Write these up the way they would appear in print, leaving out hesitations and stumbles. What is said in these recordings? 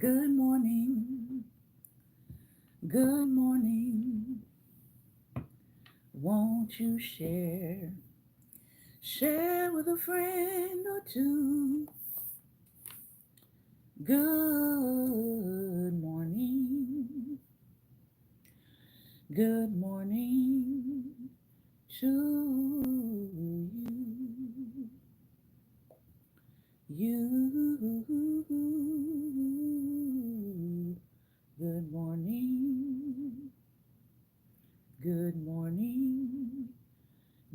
Good morning, good morning. Won't you share? Share with a friend or two. Good morning, good morning to you. You. Good morning, good morning,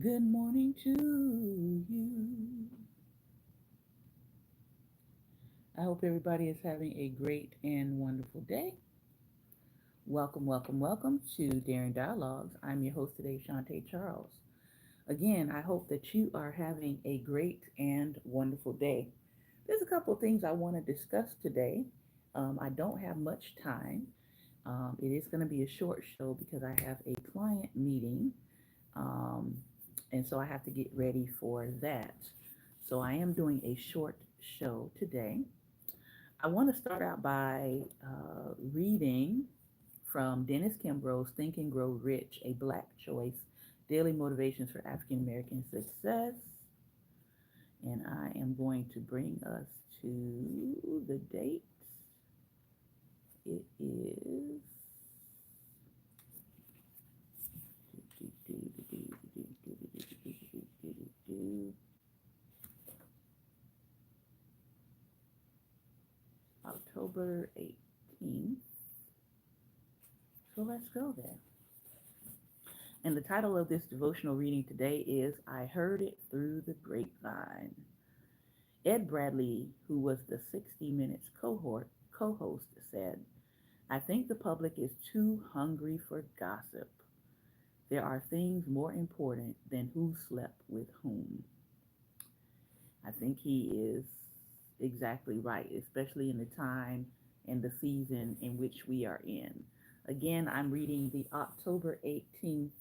good morning to you. I hope everybody is having a great and wonderful day. Welcome, welcome, welcome to Daring Dialogues. I'm your host today, Shantae Charles. Again, I hope that you are having a great and wonderful day. There's a couple of things I want to discuss today. I don't have much time. It is going to be a short show because I have a client meeting, um, and so I have to get ready for that. So I am doing a short show today. I want to start out by reading from Dennis Kimbrough's Think and Grow Rich, a Black Choice Daily Motivations for African American Success. And I am going to bring us to the date. It is October 18th. So let's go there. And the title of this devotional reading today is I Heard It Through the Grapevine. Ed Bradley, who was the 60 Minutes co-host, said, I think the public is too hungry for gossip. There are things more important than who slept with whom. I think he is exactly right, especially in the time and the season in which we are in. Again, I'm reading the October 18th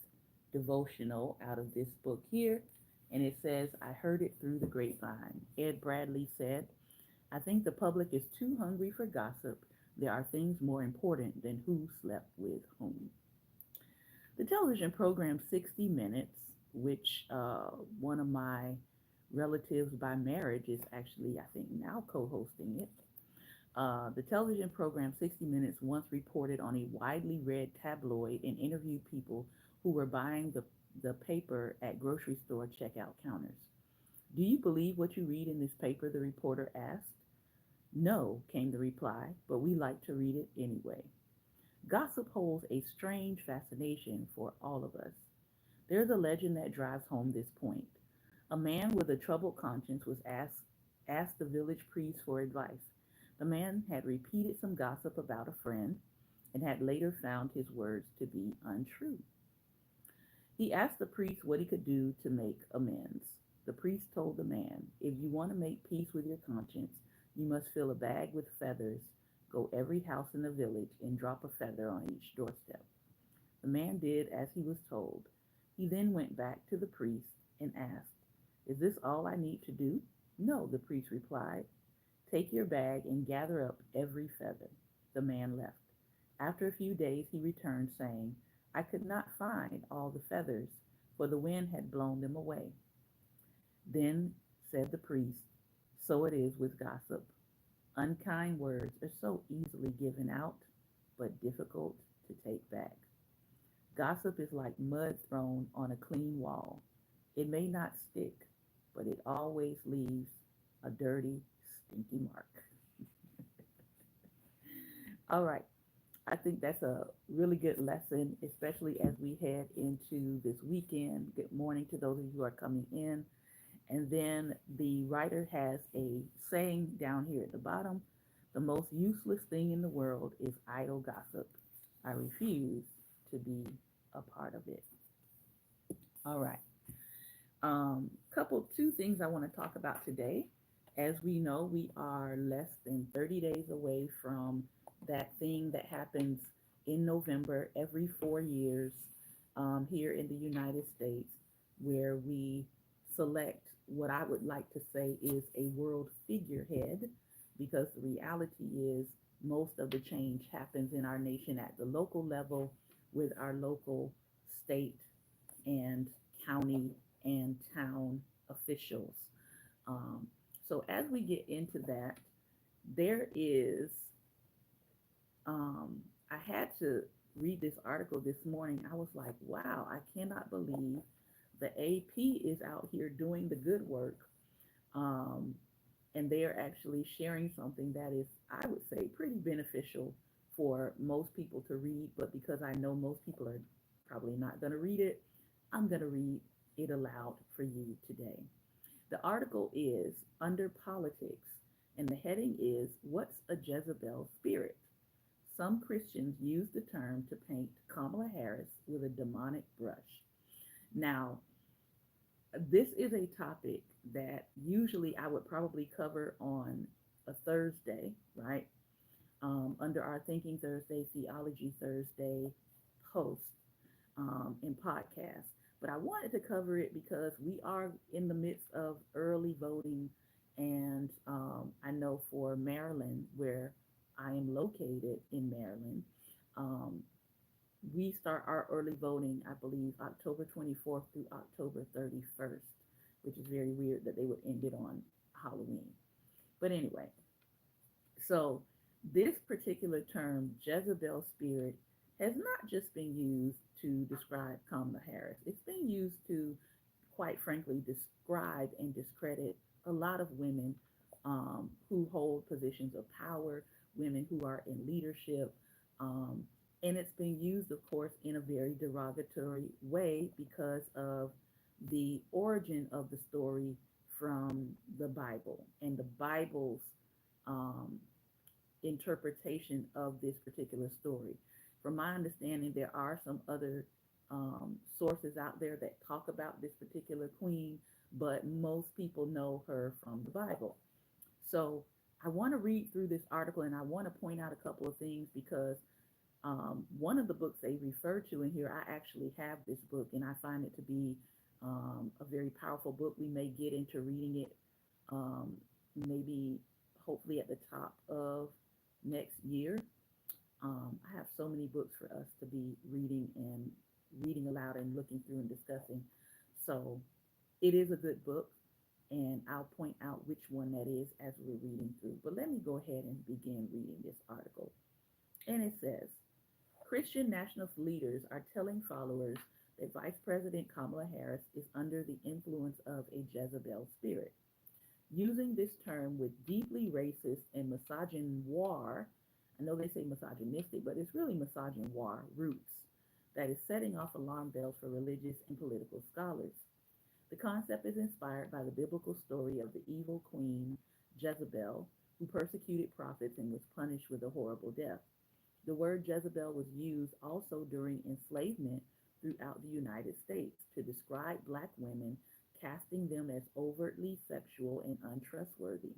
devotional out of this book here, and it says, I heard it through the grapevine. Ed Bradley said, I think the public is too hungry for gossip. There are things more important than who slept with whom. The television program 60 Minutes, which one of my relatives by marriage is actually, I think, now co hosting it. The television program 60 Minutes once reported on a widely read tabloid and interviewed people who were buying the paper at grocery store checkout counters. Do you believe what you read in this paper? The reporter asked. No, came the reply, but we like to read it anyway. Gossip holds a strange fascination for all of us. There's a legend that drives home this point. A man with a troubled conscience was asked the village priest for advice. The man had repeated some gossip about a friend and had later found his words to be untrue. He asked the priest what he could do to make amends. The priest told the man, if you want to make peace with your conscience, you must fill a bag with feathers, go every house in the village, and drop a feather on each doorstep. The man did as he was told. He then went back to the priest and asked, is this all I need to do? No, the priest replied. Take your bag and gather up every feather. The man left. After a few days he returned, saying, I could not find all the feathers, for the wind had blown them away. Then said the priest, so it is with gossip. Unkind words are so easily given out, but difficult to take back. Gossip is like mud thrown on a clean wall. It may not stick, but it always leaves a dirty, stinky mark. All right. I think that's a really good lesson, especially as we head into this weekend. Good morning to those of you who are coming in. And then the writer has a saying down here at the bottom. The most useless thing in the world is idle gossip. I refuse to be a part of it. All right. Two things I want to talk about today. As we know, we are less than 30 days away from that thing that happens in November every 4 years here in the United States, where we select what I would like to say is a world figurehead, because the reality is most of the change happens in our nation at the local level with our local, state, and county and town officials. Um, so as we get into that, there is, I had to read this article this morning. I was like, wow, I cannot believe the AP is out here doing the good work. Um, and they are actually sharing something that is, I would say, pretty beneficial for most people to read. But because I know most people are probably not going to read it, I'm going to read it aloud for you today. The article is Under Politics, and the heading is What's a Jezebel Spirit? Some Christians use the term to paint Kamala Harris with a demonic brush. Now, this is a topic that usually I would probably cover on a Thursday, right? Under our Thinking Thursday, Theology Thursday post and podcast. But I wanted to cover it because we are in the midst of early voting. And I know for Maryland, where I am located in Maryland, um, we start our early voting, I believe, October 24th through October 31st, which is very weird that they would end it on Halloween. But anyway, so this particular term, Jezebel spirit, has not just been used to describe Kamala Harris. It's been used to, quite frankly, describe and discredit a lot of women who hold positions of power, women who are in leadership. Um, and it's been used, of course, in a very derogatory way because of the origin of the story from the Bible and the Bible's um, interpretation of this particular story. From my understanding, there are some other sources out there that talk about this particular queen, but most people know her from the Bible. So I want to read through this article and I want to point out a couple of things because one of the books they refer to in here, I actually have this book and I find it to be a very powerful book. We may get into reading it um, maybe hopefully at the top of next year. I have so many books for us to be reading and reading aloud and looking through and discussing. So it is a good book, and I'll point out which one that is as we're reading through. But let me go ahead and begin reading this article. And it says Christian nationalist leaders are telling followers that Vice President Kamala Harris is under the influence of a Jezebel spirit. Using this term with deeply racist and misogynoir, I know they say misogynistic, but it's really misogynoir roots, that is setting off alarm bells for religious and political scholars. The concept is inspired by the biblical story of the evil queen Jezebel, who persecuted prophets and was punished with a horrible death. The word Jezebel was used also during enslavement throughout the United States to describe black women, casting them as overtly sexual and untrustworthy.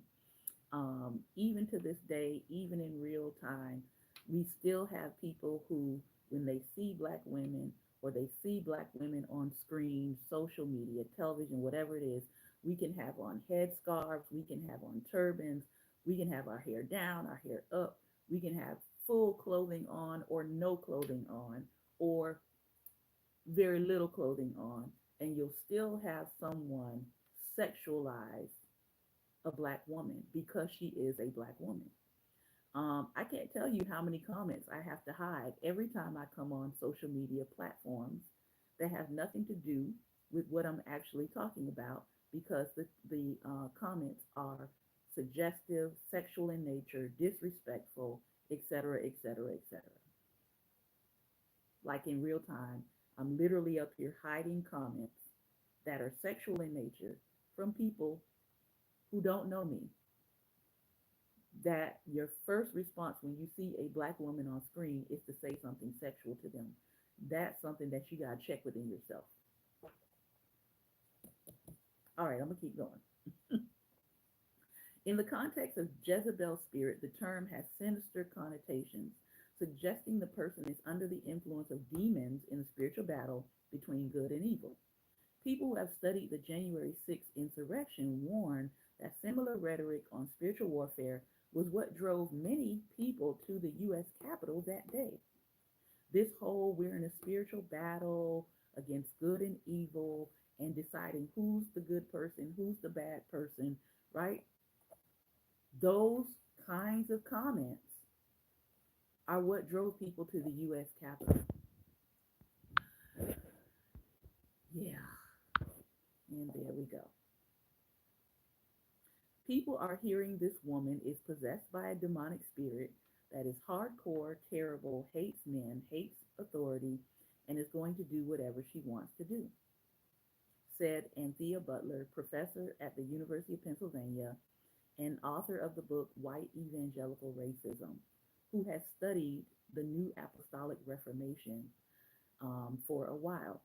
Even to this day, even in real time, we still have people who, when they see black women or they see black women on screen, social media, television, whatever it is, we can have on headscarves, we can have on turbans, we can have our hair down, our hair up, we can have full clothing on or no clothing on, or very little clothing on, and you'll still have someone sexualize a black woman because she is a black woman. I can't tell you how many comments I have to hide every time I come on social media platforms that have nothing to do with what I'm actually talking about because the comments are suggestive, sexual in nature, disrespectful, etc., etc., etc. Like in real time, I'm literally up here hiding comments that are sexual in nature from people who don't know me, that your first response when you see a black woman on screen is to say something sexual to them. That's something that you got to check within yourself. All right, I'm going to keep going. In the context of Jezebel spirit, the term has sinister connotations, suggesting the person is under the influence of demons in a spiritual battle between good and evil. People who have studied the January 6th insurrection warn that similar rhetoric on spiritual warfare was what drove many people to the U.S. Capitol that day. This whole we're in a spiritual battle against good and evil and deciding who's the good person, who's the bad person, right? Those kinds of comments are what drove people to the U.S. Capitol. Yeah, and there we go. People are hearing this woman is possessed by a demonic spirit that is hardcore, terrible, hates men, hates authority, and is going to do whatever she wants to do, said Anthea Butler, professor at the University of Pennsylvania and author of the book White Evangelical Racism, who has studied the New Apostolic Reformation for a while.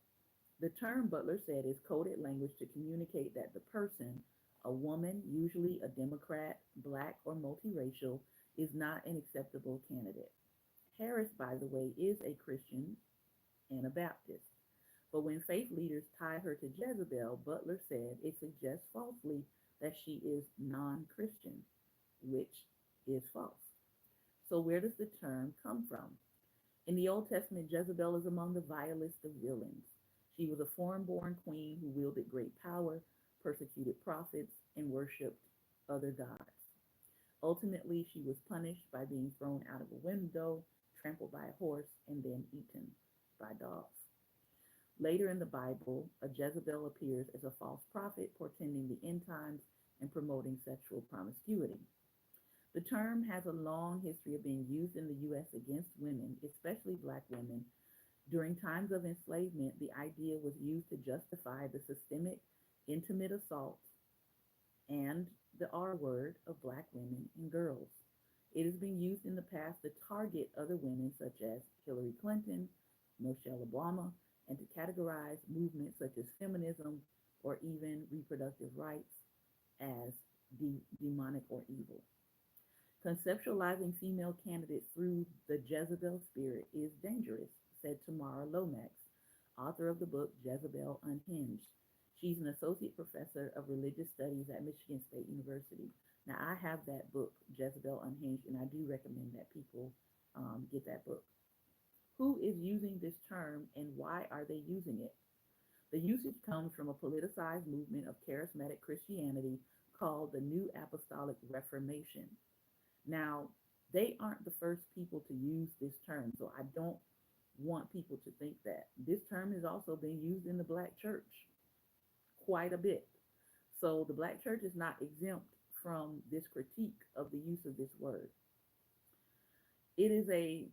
The term, Butler said, is coded language to communicate that the person, a woman, usually a Democrat, black, or multiracial, is not an acceptable candidate. Harris, by the way, is a Christian and a Baptist. But when faith leaders tie her to Jezebel, Butler said it suggests falsely that she is non Christian, which is false. So, where does the term come from? In the Old Testament, Jezebel is among the vilest of villains. She was a foreign born queen who wielded great power, persecuted prophets, and worshiped other gods. Ultimately, she was punished by being thrown out of a window, trampled by a horse, and then eaten by dogs. Later in the Bible, a Jezebel appears as a false prophet portending the end times and promoting sexual promiscuity. The term has a long history of being used in the U.S. against women, especially black women. During times of enslavement, the idea was used to justify the systemic, intimate assaults and the R word of black women and girls. It has been used in the past to target other women such as Hillary Clinton, Michelle Obama, and to categorize movements such as feminism or even reproductive rights as demonic or evil. Conceptualizing female candidates through the Jezebel spirit is dangerous, said Tamara Lomax, author of the book Jezebel Unhinged. She's an associate professor of religious studies at Michigan State University. Now, I have that book, Jezebel Unhinged, and I do recommend that people get that book. Who is using this term and why are they using it? The usage comes from a politicized movement of charismatic Christianity called the New Apostolic Reformation. Now, they aren't the first people to use this term, so I don't want people to think that. This term is also being used in the black church quite a bit. So the black church is not exempt from this critique of the use of this word. It is a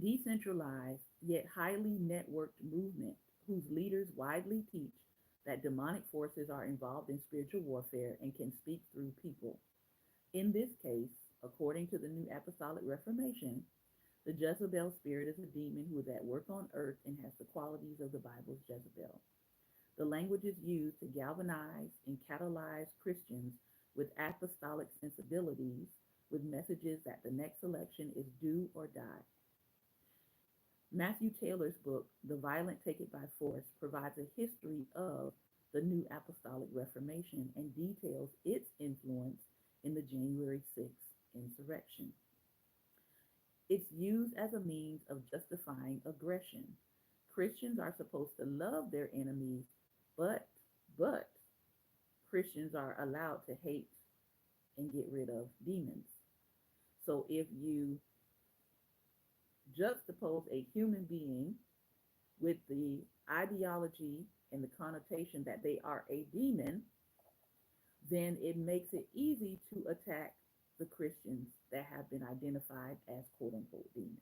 decentralized yet highly networked movement whose leaders widely teach that demonic forces are involved in spiritual warfare and can speak through people. In this case, according to the New Apostolic Reformation, the Jezebel spirit is a demon who is at work on earth and has the qualities of the Bible's Jezebel. The language is used to galvanize and catalyze Christians with apostolic sensibilities with messages that the next election is do or die. Matthew Taylor's book, The Violent Take It by Force, provides a history of the New Apostolic Reformation and details its influence in the January 6th insurrection. It's used as a means of justifying aggression. Christians are supposed to love their enemies, but but Christians are allowed to hate and get rid of demons. So if you juxtapose a human being with the ideology and the connotation that they are a demon, then it makes it easy to attack the Christians that have been identified as quote unquote demons.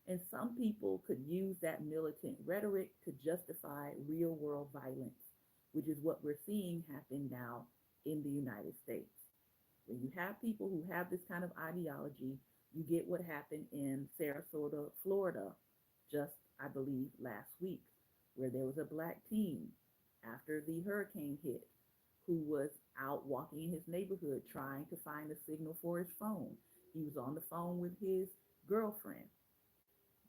And some people could use that militant rhetoric to justify real world violence, which is what we're seeing happen now in the United States. When you have people who have this kind of ideology, you get what happened in Sarasota, Florida, just, I believe, last week, where there was a black teen after the hurricane hit who was out walking in his neighborhood trying to find a signal for his phone. He was on the phone with his girlfriend.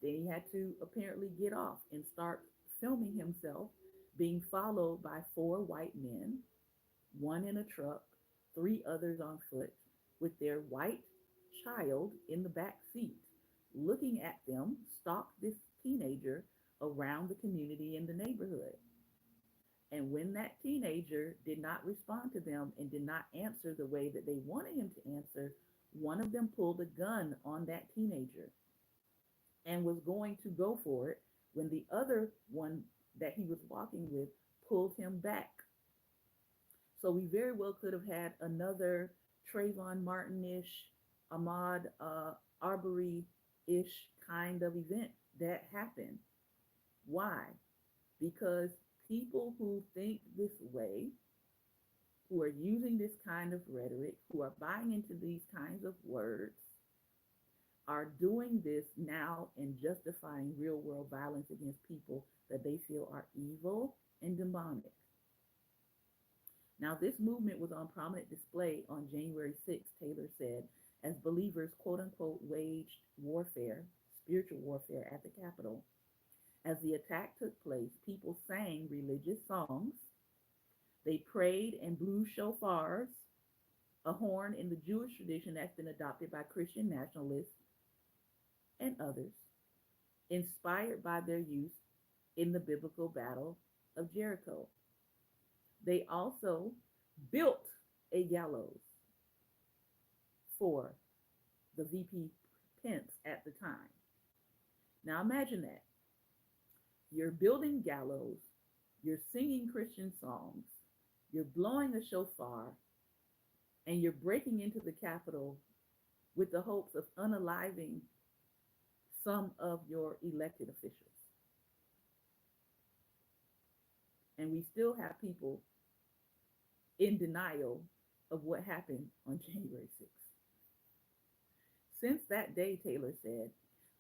Then he had to apparently get off and start filming himself being followed by four white men, one in a truck, three others on foot, with their white child in the back seat, looking at them, stalked this teenager around the community in the neighborhood. And when that teenager did not respond to them and did not answer the way that they wanted him to answer, one of them pulled a gun on that teenager and was going to go for it when the other one that he was walking with pulled him back. So we very well could have had another Trayvon Martin-ish, Ahmaud Arbery-ish kind of event that happened. Why? Because people who think this way, who are using this kind of rhetoric, who are buying into these kinds of words, are doing this now and justifying real world violence against people that they feel are evil and demonic. Now, this movement was on prominent display on January 6th, Taylor said, as believers, quote unquote, waged warfare, spiritual warfare at the Capitol. As the attack took place, people sang religious songs. They prayed and blew shofars, a horn in the Jewish tradition that's been adopted by Christian nationalists and others, inspired by their use in the biblical battle of Jericho. They also built a gallows for the VP Pence at the time. Now imagine that. You're building gallows, you're singing Christian songs, you're blowing a shofar, and you're breaking into the Capitol with the hopes of unaliving some of your elected officials. And we still have people in denial of what happened on January 6th. Since that day, Taylor said,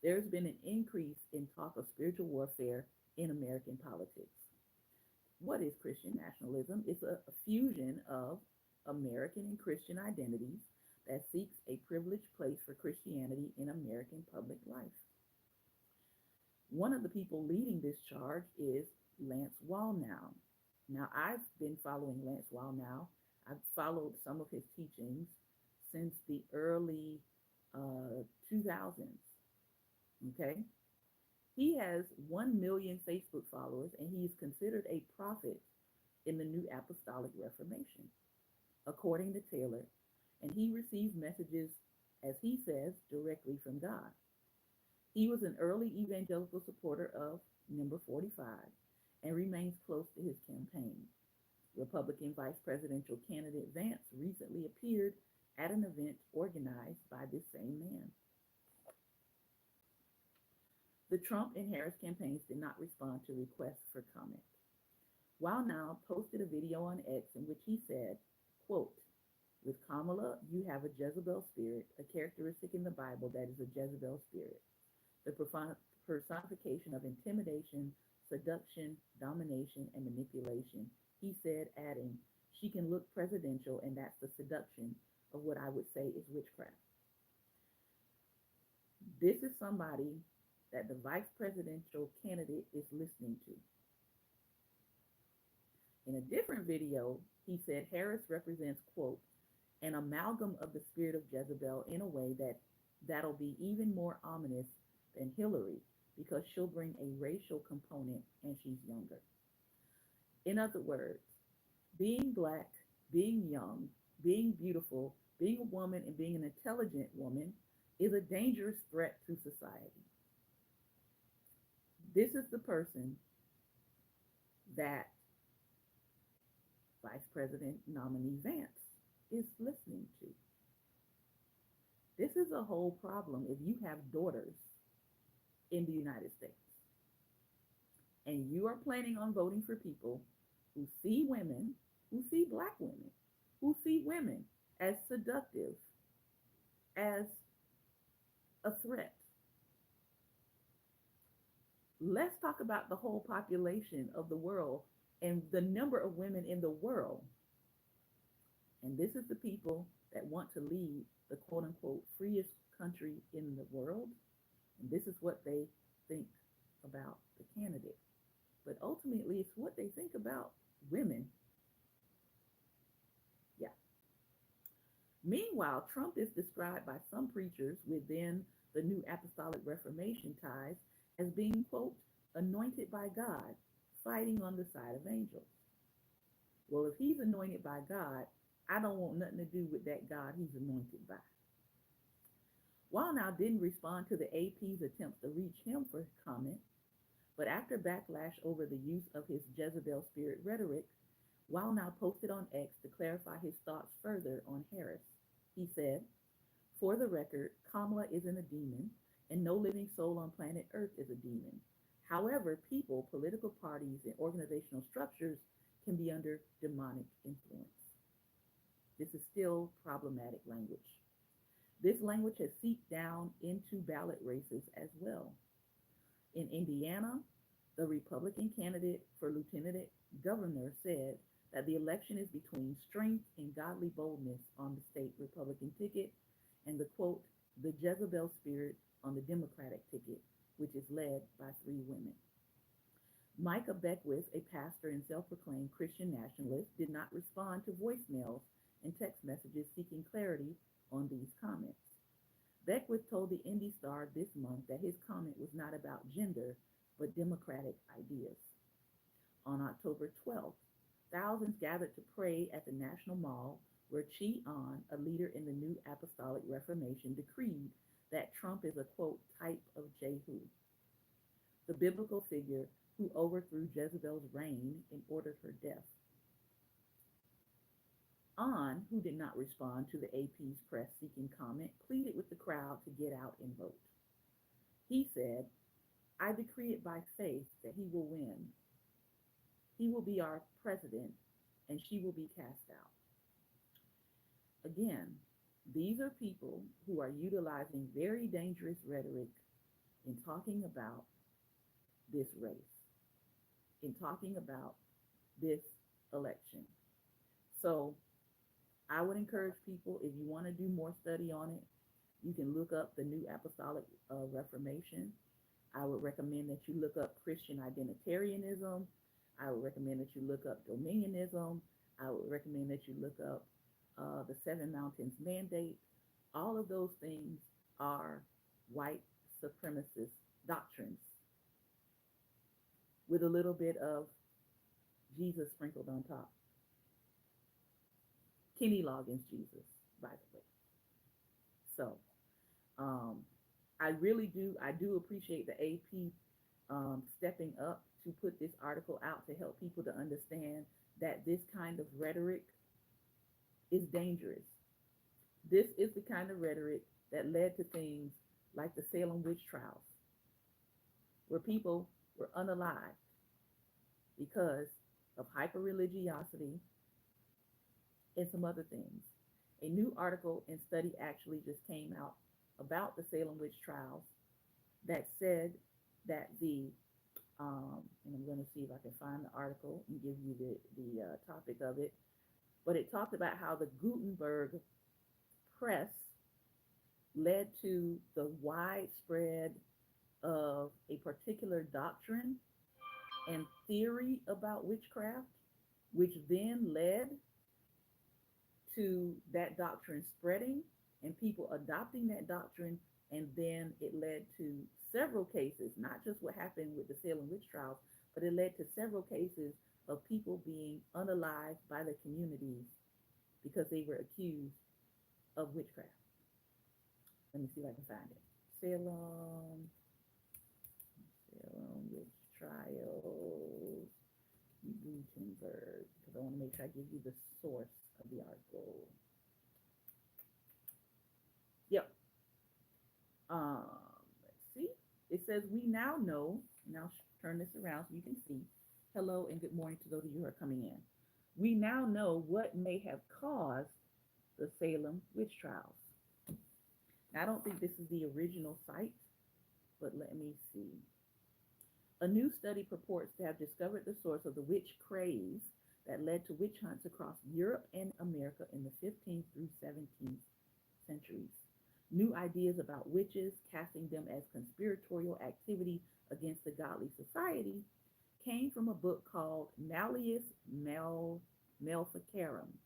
there's been an increase in talk of spiritual warfare in American politics. What is Christian nationalism? It's a fusion of American and Christian identities that seeks a privileged place for Christianity in American public life. One of the people leading this charge is Lance Wallnau. Now, I've been following Lance Wallnau. I've followed some of his teachings since the early 2000s. Okay? He has 1 million Facebook followers, and he is considered a prophet in the New Apostolic Reformation, according to Taylor. And he receives messages, as he says, directly from God. He was an early evangelical supporter of number 45 and remains close to his campaign. Republican vice presidential candidate Vance recently appeared at an event organized by this same man. The Trump and Harris campaigns did not respond to requests for comment. Wallnau posted a video on X in which he said, quote, with Kamala, you have a Jezebel spirit, a characteristic in the Bible that is a Jezebel spirit, the personification of intimidation, seduction, domination, and manipulation. He said, adding, she can look presidential, and that's the seduction of what I would say is witchcraft. This is somebody that the vice presidential candidate is listening to. In a different video, he said Harris represents, quote, an amalgam of the spirit of Jezebel in a way that'll be even more ominous than Hillary, because she'll bring a racial component and she's younger. In other words, being Black, being young, being beautiful, being a woman, and being an intelligent woman is a dangerous threat to society. This is the person that Vice President nominee Vance is listening to. This is a whole problem if you have daughters in the United States and you are planning on voting for people who see women, who see Black women, who see women as seductive, as a threat. Let's talk about the whole population of the world and the number of women in the world. And this is the people that want to lead the quote unquote freest country in the world. And this is what they think about the candidate. But ultimately, it's what they think about women. Yeah. Meanwhile, Meanwhile, Trump is described by some preachers within the New Apostolic Reformation ties as being, quote, anointed by God, fighting on the side of angels. Well, if he's anointed by God, I don't want nothing to do with that God he's anointed by. Wildnow didn't respond to the AP's attempts to reach him for comment, but after backlash over the use of his Jezebel spirit rhetoric, Wildnow posted on X to clarify his thoughts further on Harris. He said, for the record, Kamala isn't a demon, and no living soul on planet Earth is a demon. However, people, political parties, and organizational structures can be under demonic influence. This is still problematic language. This language has seeped down into ballot races as well. In Indiana, the Republican candidate for lieutenant governor said that the election is between strength and godly boldness on the state Republican ticket and the quote, the Jezebel spirit on the Democratic ticket, which is led by three women. Micah Beckwith, a pastor and self-proclaimed Christian nationalist, did not respond to voicemails and text messages seeking clarity on these comments. Beckwith told the Indy Star this month that his comment was not about gender, but democratic ideas. On October 12th, thousands gathered to pray at the National Mall, where Chi An, a leader in the New Apostolic Reformation, decreed that Trump is a, quote, type of Jehu, the biblical figure who overthrew Jezebel's reign and ordered her death. An, who did not respond to the AP's press-seeking comment, pleaded with the crowd to get out and vote. He said, I decree it by faith that he will win. He will be our president, and she will be cast out. Again, these are people who are utilizing very dangerous rhetoric in talking about this race, in talking about this election. So I would encourage people, if you want to do more study on it, you can look up the New Apostolic Reformation. I would recommend that you look up Christian identitarianism. I would recommend that you look up dominionism. I would recommend that you look up the Seven Mountains Mandate. All of those things are white supremacist doctrines with a little bit of Jesus sprinkled on top. Kenny Loggins Jesus, by the way. So I do appreciate the AP stepping up to put this article out to help people to understand that this kind of rhetoric is dangerous. This is the kind of rhetoric that led to things like the Salem witch trials, where people were unalived because of hyper-religiosity and some other things. A new article and study actually just came out about the Salem witch trials that said that and I'm going to see if I can find the article and give you the topic of it, but it talked about how the Gutenberg press led to the widespread of a particular doctrine and theory about witchcraft, which then led to that doctrine spreading and people adopting that doctrine, and then it led to several cases, not just what happened with the Salem witch trials, but it led to several cases of people being unalived by the communities because they were accused of witchcraft. Let me see if I can find it. Salem witch trials, Gutenberg, because I want to make sure I give you the source of the article. Yep. Let's see. It says we now know, and I'll turn this around so you can see. Hello and good morning to those of you who are coming in. We now know what may have caused the Salem witch trials. Now, I don't think this is the original site, but let me see. A new study purports to have discovered the source of the witch craze that led to witch hunts across Europe and America in the 15th through 17th centuries. New ideas about witches, casting them as conspiratorial activity against the godly society, came from a book called Malleus Maleficarum,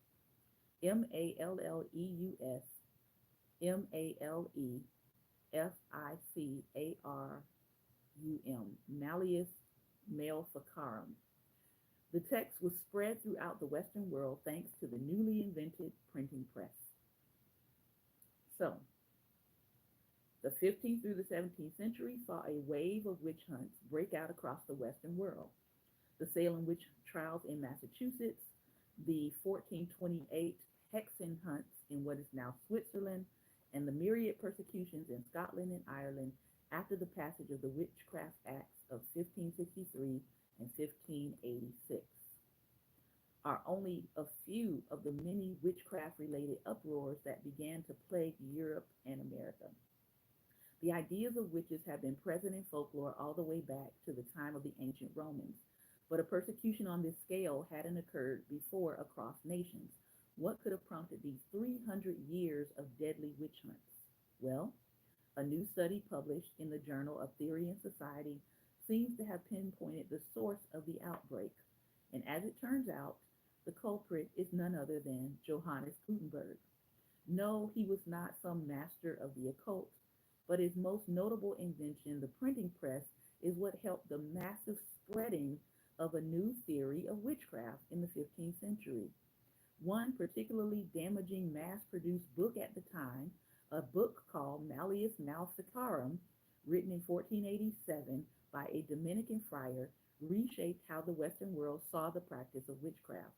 Malleus Maleficarum, Malleus Maleficarum. The text was spread throughout the Western world thanks to the newly invented printing press. So, the 15th through the 17th century saw a wave of witch hunts break out across the Western world. The Salem witch trials in Massachusetts, the 1428 Hexen hunts in what is now Switzerland, and the myriad persecutions in Scotland and Ireland after the passage of the Witchcraft Acts of 1563 and 1586 are only a few of the many witchcraft-related uproars that began to plague Europe and America. The ideas of witches have been present in folklore all the way back to the time of the ancient Romans, but a persecution on this scale hadn't occurred before across nations. What could have prompted these 300 years of deadly witch hunts? Well, a new study published in the Journal of Theory and Society seems to have pinpointed the source of the outbreak. And as it turns out, the culprit is none other than Johannes Gutenberg. No, he was not some master of the occult, but his most notable invention, the printing press, is what helped the massive spreading of a new theory of witchcraft in the 15th century. One particularly damaging mass-produced book at the time, a book called Malleus Maleficarum, written in 1487 by a Dominican friar, reshaped how the Western world saw the practice of witchcraft.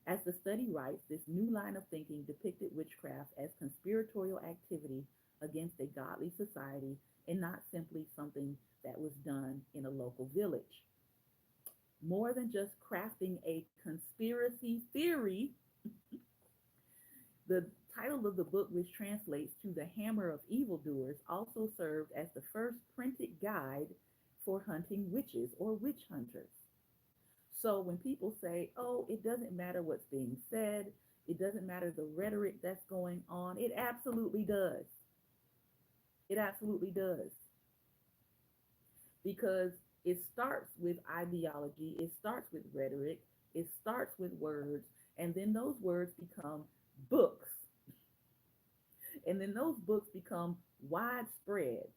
As the study writes, this new line of thinking depicted witchcraft as conspiratorial activity against a godly society and not simply something that was done in a local village. More than just crafting a conspiracy theory, the title of the book, which translates to The Hammer of Evildoers, also served as the first printed guide for hunting witches or witch hunters. So when people say, oh, it doesn't matter what's being said, it doesn't matter the rhetoric that's going on, it absolutely does. It absolutely does. Because it starts with ideology, it starts with rhetoric, it starts with words, and then those words become books. And then those books become widespread.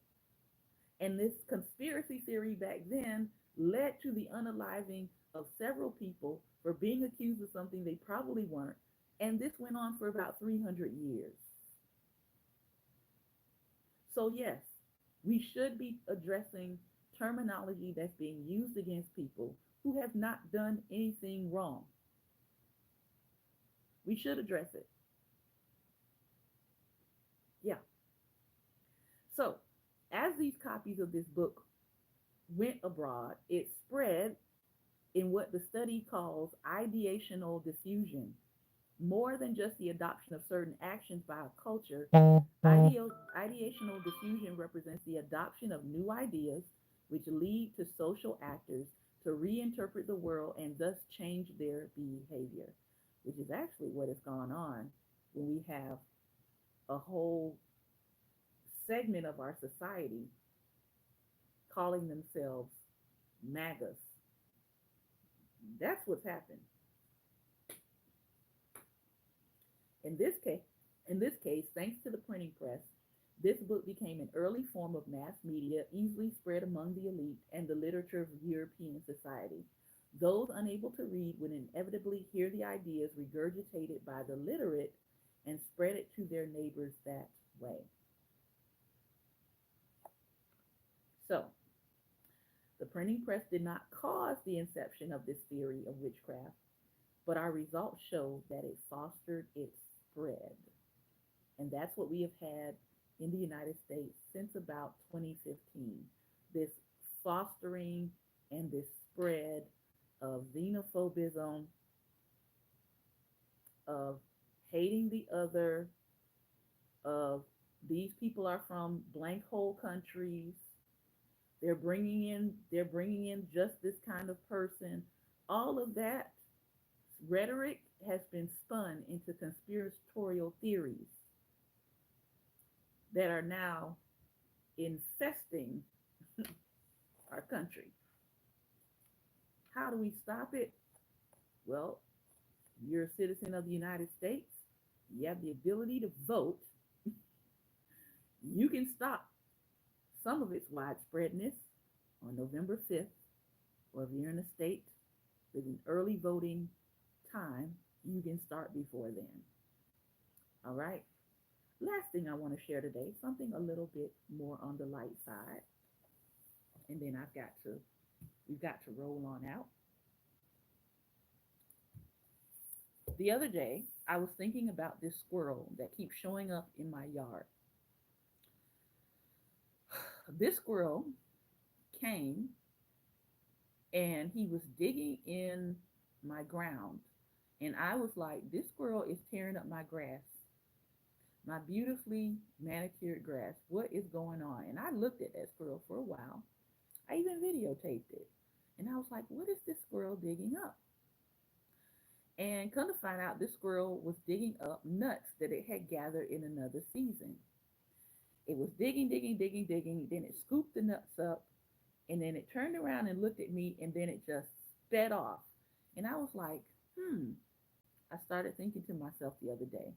And this conspiracy theory back then led to the unaliving of several people for being accused of something they probably weren't. And this went on for about 300 years. So, yes, we should be addressing terminology that's being used against people who have not done anything wrong. We should address it. Yeah. So, as these copies of this book went abroad, it spread in what the study calls ideational diffusion. More than just the adoption of certain actions by a culture, ideational diffusion represents the adoption of new ideas which lead to social actors to reinterpret the world and thus change their behavior, which is actually what has gone on when we have a whole segment of our society calling themselves MAGAs. That's what's happened. In this case, thanks to the printing press, this book became an early form of mass media, easily spread among the elite and the literature of European society. Those unable to read would inevitably hear the ideas regurgitated by the literate and spread it to their neighbors that way. So, the printing press did not cause the inception of this theory of witchcraft, but our results show that it fostered its spread. And that's what we have had in the United States since about 2015. This fostering and this spread of xenophobism, of hating the other, of these people are from blank hole countries. They're bringing in just this kind of person. All of that rhetoric has been spun into conspiratorial theories that are now infesting our country. How do we stop it? Well, you're a citizen of the United States. You have the ability to vote. You can stop some of its widespreadness on November 5th, or if you're in a state with an early voting time, you can start before then. All right. Last thing I want to share today, something a little bit more on the light side, and then we've got to roll on out. The other day, I was thinking about this squirrel that keeps showing up in my yard. This squirrel came and he was digging in my ground. And I was like, this squirrel is tearing up my grass, my beautifully manicured grass. What is going on? And I looked at that squirrel for a while. I even videotaped it. And I was like, what is this squirrel digging up? And come to find out, this squirrel was digging up nuts that it had gathered in another season. It was digging, digging, digging, digging. Then it scooped the nuts up, and then it turned around and looked at me, and then it just sped off. And I was like, I started thinking to myself the other day.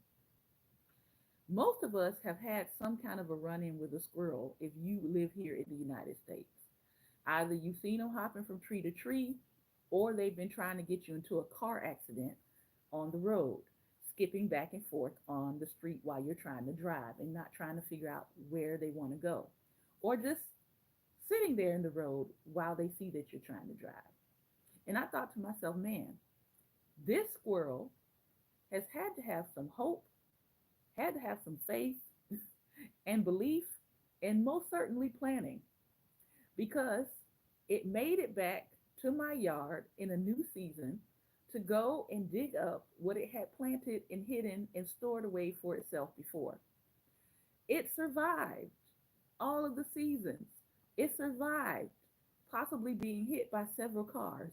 Most of us have had some kind of a run in with a squirrel if you live here in the United States. Either you've seen them hopping from tree to tree, or they've been trying to get you into a car accident on the road, skipping back and forth on the street while you're trying to drive and not trying to figure out where they want to go, or just sitting there in the road while they see that you're trying to drive. And I thought to myself, man, this squirrel has had to have some hope, had to have some faith and belief, and most certainly planning, because it made it back to my yard in a new season to go and dig up what it had planted and hidden and stored away for itself before. It survived all of the seasons. It survived possibly being hit by several cars.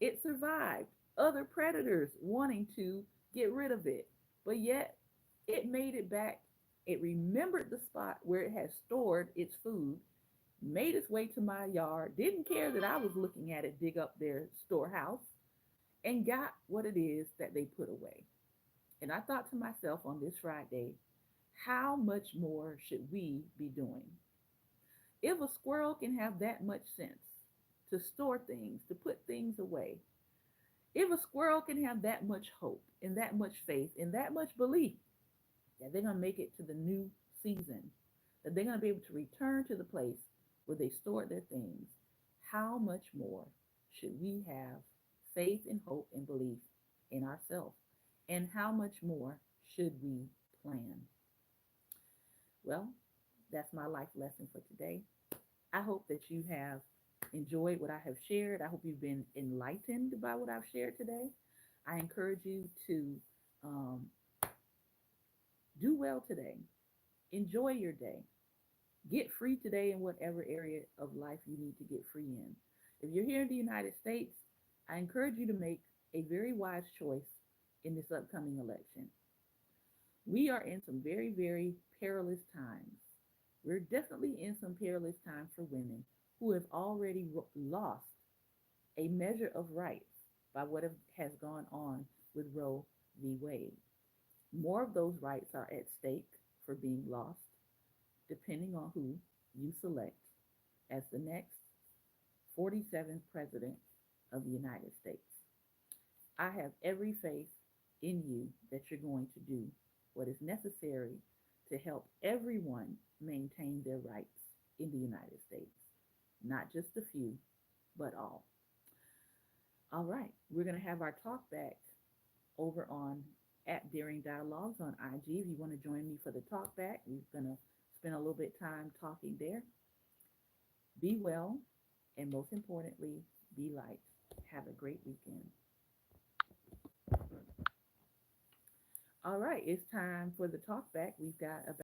It survived other predators wanting to get rid of it. But yet it made it back. It remembered the spot where it had stored its food, made its way to my yard, didn't care that I was looking at it dig up their storehouse, and got what it is that they put away. And I thought to myself on this Friday, how much more should we be doing? If a squirrel can have that much sense to store things, to put things away, if a squirrel can have that much hope and that much faith and that much belief that they're going to make it to the new season, that they're going to be able to return to the place where they stored their things, how much more should we have faith and hope and belief in ourselves? And how much more should we plan? Well, that's my life lesson for today. I hope that you have enjoyed what I have shared. I hope you've been enlightened by what I've shared today. I encourage you to um, do well today. Enjoy your day. Get free today in whatever area of life you need to get free in. If you're here in the United States, I encourage you to make a very wise choice in this upcoming election. We are in some very, very perilous times. We're definitely in some perilous times for women who have already lost a measure of rights by what has gone on with Roe v. Wade. More of those rights are at stake for being lost, depending on who you select as the next 47th President of the United States. I have every faith in you that you're going to do what is necessary to help everyone maintain their rights in the United States, not just a few, but all. All right, we're going to have our talk back over on at Daring Dialogues on IG. If you want to join me for the talk back, we're going to spend a little bit of time talking there. Be well, and most importantly, be light. Have a great weekend. All right, it's time for the talk back. We've got about